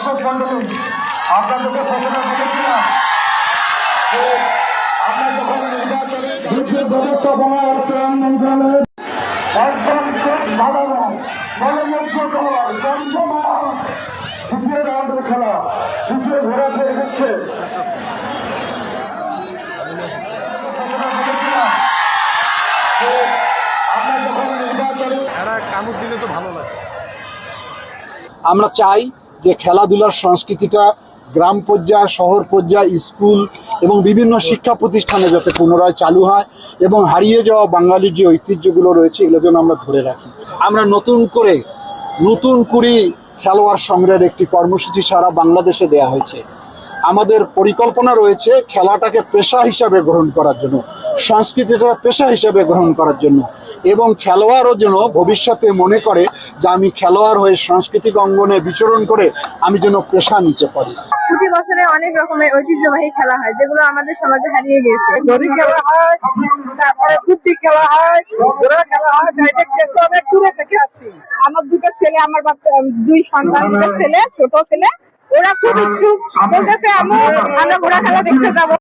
দর্শক মন্ডলী, আপনাদেরকে প্রথমে বলেছিলাম যে আমরা যখন নির্বাচনে বিদ্যুৎ ব্যবস্থাপনা অর্থায়ন মন্ত্রণালয়ের একদম শেষ ভাড়ানো গণমুক্ত দল পঞ্চমা দ্বিতীয় রাউন্ডের খেলা দ্বিতীয় ঘোরা খেয়ে যাচ্ছে। আমরা যখন নির্বাচনে কামড় দিলে তো ভালো লাগে। আমরা চাই যে খেলাধুলার সংস্কৃতিটা গ্রাম পর্যায়ে, শহর পর্যায়ে, স্কুল এবং বিভিন্ন শিক্ষা প্রতিষ্ঠানে যাতে পুনরায় চালু হয় এবং হারিয়ে যাওয়া বাঙালির যে ঐতিহ্যগুলো রয়েছে এগুলো যেন আমরা ধরে রাখি। আমরা নতুন করে খেলোয়াড় সংগ্রহের একটি কর্মসূচি সারা বাংলাদেশে দেয়া হয়েছে। আমাদের পরিকল্পনা রয়েছে খেলাটাকে পেশা হিসাবে গ্রহণ করার জন্য, সংস্কৃতিটা পেশা হিসাবে গ্রহণ করার জন্য, এবং খেলোয়াড়ও যেন ভবিষ্যতে মনে করে যে আমি খেলোয়াড় হয়ে সাংস্কৃতিক অঙ্গনে বিচরণ করে আমি যেন পেশা নিতে পারি। প্রতি বছরে অনেক রকমের ঐতিহ্যবাহী খেলা হয় যেগুলো আমাদের সমাজে হারিয়ে গেছে। দড়ি খেলা হয়, তারপরে কুস্তি খেলা হয়, ঘোড়া খেলা হয়। অনেক দূরে থেকে আসছি। আমার দুটো ছেলে, আমার বাচ্চা দুই সন্তান, দুটো ছেলে, ছোট ছেলে, ওরা খুব ইচ্ছুক, বলতেছে আমরা ঘোড়া খেলা দেখতে যাবো।